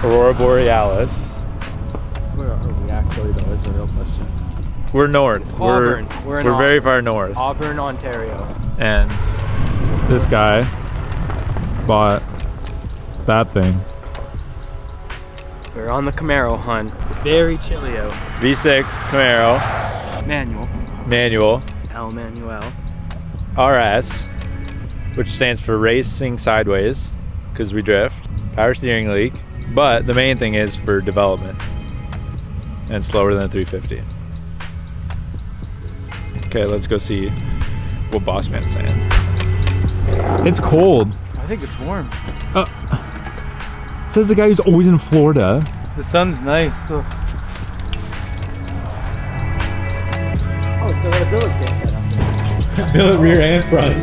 Aurora Borealis. Where are we actually though is the real question. We're north. Auburn. We're very far north. Auburn, Ontario. And this guy bought that thing. We're on the Camaro hunt. Very chilly out. V6 Camaro. Manual. El Manuel. RS, which stands for Racing Sideways, because we drift. Power steering leak. But the main thing is for development. And slower than a 350. Okay, let's go see what Boss Man's saying. It's cold. I think it's warm. Says the guy who's always in Florida. The sun's nice though. Oh, so the billet kit set up. Billet rear and front.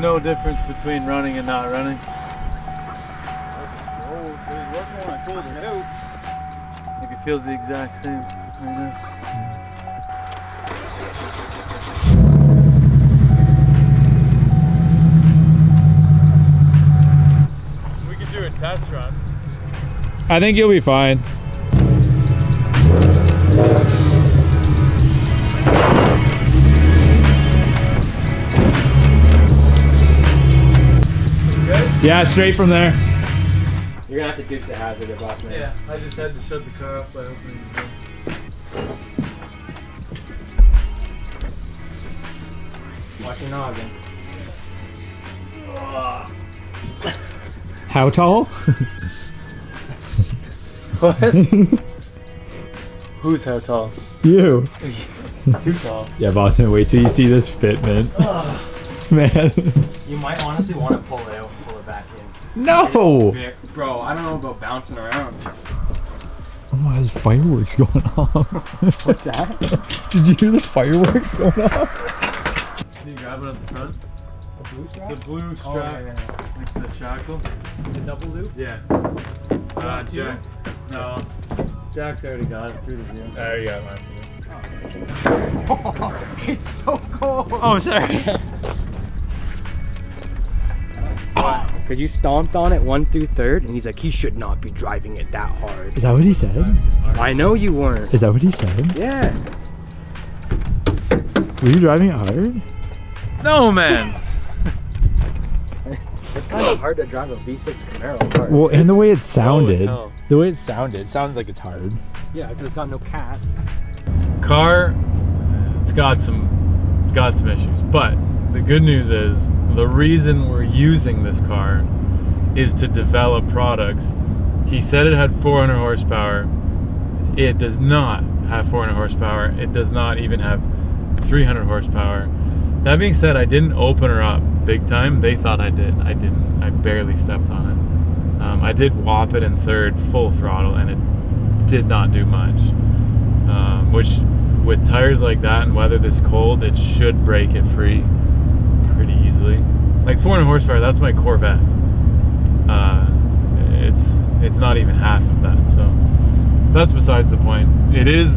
No difference between running and not running. I think it feels the exact same right now. We can do a test run. I think you'll be fine. Yeah, straight from there. You're gonna have to Dukes a hazard, Boss Man. Yeah, I just had to shut the car off by opening the door. Watch your noggin. How tall? What? Who's how tall? You. Too tall. Yeah, Boston, wait till you see this fitment. Man. You might honestly want to pull it out and pull it back in. No! Bro, I don't know about bouncing around. Oh my, there's fireworks going off. What's that? Did you hear the fireworks going off? Can you grab it at the front? A blue strap? The blue strap. Oh, yeah. Like the shackle. The double loop? Yeah. Jack. No. Jack's already got it through the view. There you go, man. Oh, it's so cold. Oh, sorry. Because you stomped on it 1 through 3rd, and he's like, he should not be driving it that hard. Is that what he said? I know you weren't. Is that what he said? Yeah. Were you driving it hard? No, man. It's kind of hard to drive a V6 Camaro hard. Well, and the way it sounded. hell. The way it sounds like it's hard. Yeah, because it's got no cats. Car, it's got some issues, but the good news is the reason we're using this car is to develop products. He said it had 400 horsepower. It does not have 400 horsepower. It does not even have 300 horsepower. That being said, I didn't open her up big time. They thought I did. I didn't. I barely stepped on it. I did whop it in 3rd full throttle, and it did not do much. Which, with tires like that and weather this cold, it should break it free pretty easily. Like 400 horsepower, that's my Corvette. It's not even half of that, so that's besides the point. It is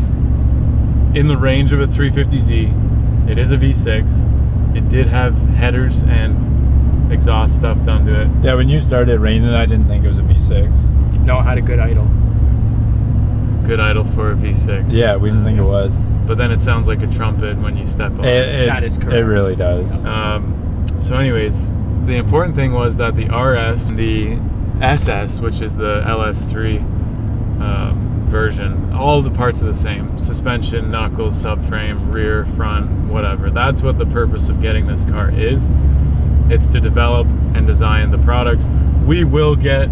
in the range of a 350Z. It is a V6. It did have headers and exhaust stuff done to it. Yeah, when you started raining, I didn't think it was a V6. No, it had a good idle. Good idle for a V6. Yeah, we didn't think it was. But then it sounds like a trumpet when you step on it. That is correct. It really does. So anyways, the important thing was that the RS and the SS, which is the LS3 version, all the parts are the same. Suspension, knuckles, subframe, rear, front, whatever. That's what the purpose of getting this car is. It's to develop and design the products. We will get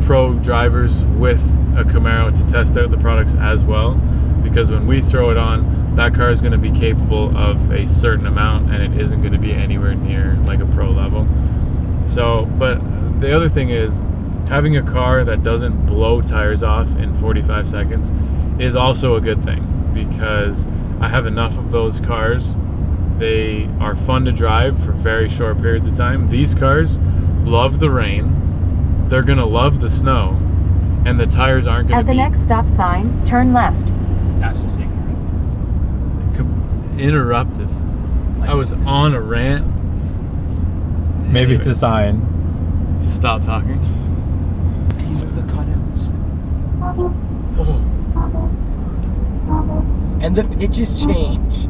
pro drivers with a Camaro to test out the products as well, because when we throw it on, that car is going to be capable of a certain amount, and it isn't going to be anywhere near like a pro level. So, but the other thing is, having a car that doesn't blow tires off in 45 seconds is also a good thing, because I have enough of those cars. They are fun to drive for very short periods of time. These cars love the rain, they're gonna love the snow, and the tires aren't gonna be... At the next stop sign, turn left. That's just ignorant. interrupted. I was on a rant. Maybe Anyway, it's a sign. to stop talking. These are the cutouts. Oh, And the pitches change.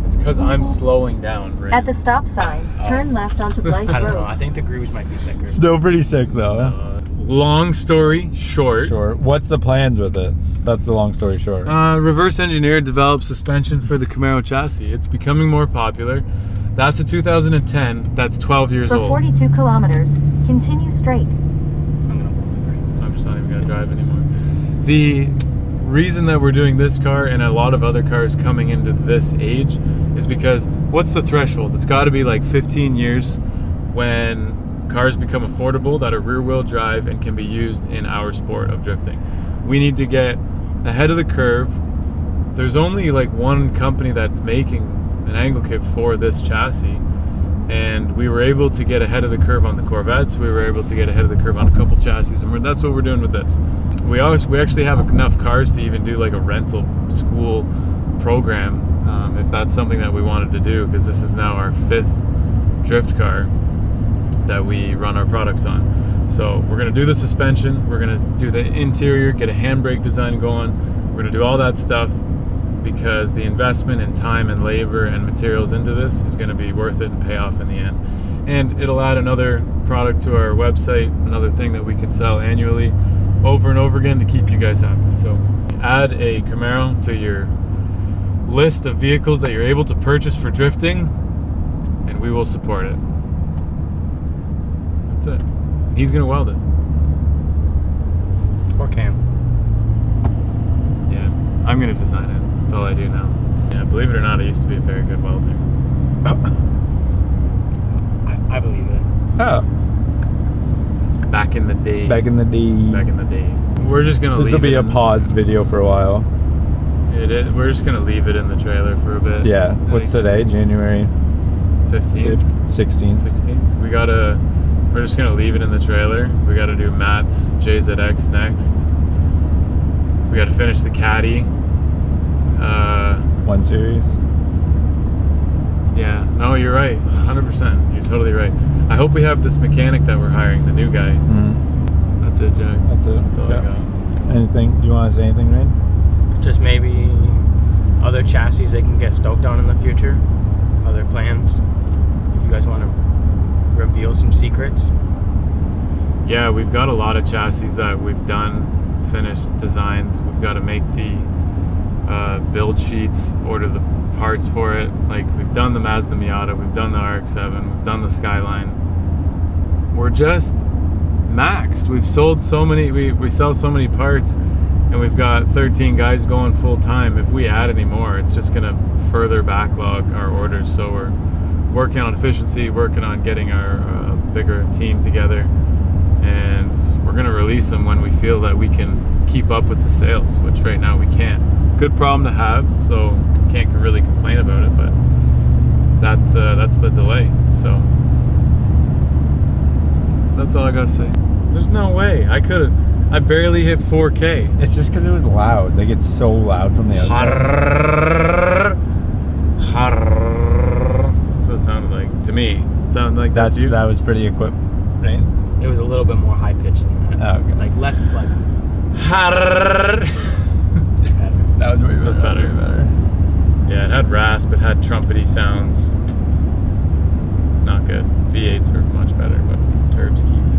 it's because I'm slowing down. Right? At the stop sign, turn left onto Blank I don't know. Road. I think the grooves might be thicker. Still pretty sick though. Long story short. Sure. What's the plans with it? That's the long story short. Reverse engineered developed suspension for the Camaro chassis. It's becoming more popular. That's a 2010. That's 12 years For old. 42 kilometers, continue straight. I'm gonna blow my brains. I'm just not even gonna drive anymore. The reason that we're doing this car and a lot of other cars coming into this age is because what's the threshold? It's got to be like 15 years when cars become affordable that are rear-wheel drive and can be used in our sport of drifting. We need to get ahead of the curve. There's only like one company that's making an angle kit for this chassis, and we were able to get ahead of the curve on the Corvettes. We were able to get ahead of the curve on a couple chassis, and that's what we're doing with this. We actually have enough cars to even do like a rental school program, if that's something that we wanted to do, because this is now our 5th drift car that we run our products on. So we're gonna do the suspension, we're gonna do the interior, get a handbrake design going, we're gonna do all that stuff, because the investment in time and labor and materials into this is gonna be worth it and pay off in the end. And it'll add another product to our website, another thing that we can sell annually over and over again to keep you guys happy. So add a Camaro to your list of vehicles that you're able to purchase for drifting, and we will support it. That's it. He's gonna weld it. Or Cam. Yeah, I'm gonna design it. That's all I do now. Yeah, believe it or not, I used to be a very good welder. I believe it. Oh, Back in the day. back in the day. Back in the day. We're just gonna This leave will be it a in- paused video for a while. It is. We're just gonna leave it in the trailer for a bit. Yeah. What's today? January 15th, 16th. 16th. We're just gonna leave it in the trailer. We gotta do Matt's JZX next. We gotta finish the Caddy. 1 Series. Yeah. No, you're right. 100%. You're totally right. I hope we have this mechanic that we're hiring, the new guy. Mm-hmm. That's it, Jack. That's it. That's all I got. Anything? Do you want to say anything, Rain? Just maybe other chassis they can get stoked on in the future. Other plans. If you guys want to reveal some secrets. Yeah, we've got a lot of chassis that we've done, finished, designed. We've got to make the build sheets, order the parts for it. Like, we've done the Mazda Miata, we've done the RX-7, we've done the Skyline. We're just maxed. We've sold so many, we sell so many parts, and we've got 13 guys going full time. If we add any more, it's just gonna further backlog our orders. So we're working on efficiency, working on getting our bigger team together, and we're gonna release them when we feel that we can keep up with the sales, which right now we can't. Good problem to have, so can't really complain about it, but that's the delay. So that's all I gotta say. There's no way I barely hit 4K. It's just because it was loud. Like, it's so loud from the outside. That's what it sounded like to me. It sounded like That you. was pretty equipped, right? It was a little bit more high pitched than that. Oh, okay. Like less pleasant. That was way That's better. Yeah, it had rasp, it had trumpety sounds. Not good. V8s are much better, but turbs keys.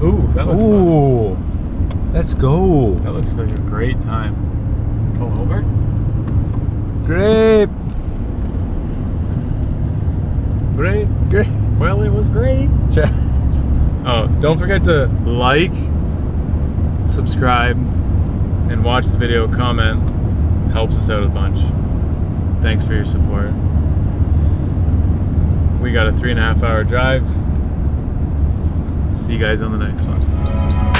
Ooh, that looks fun. Ooh, let's go. That looks like a great time. Pull over? Great. Great. Great. Well, it was great. Oh, don't forget to like, subscribe, and watch the video, comment. Helps us out a bunch. Thanks for your support. We got a 3.5 hour drive. See you guys on the next one.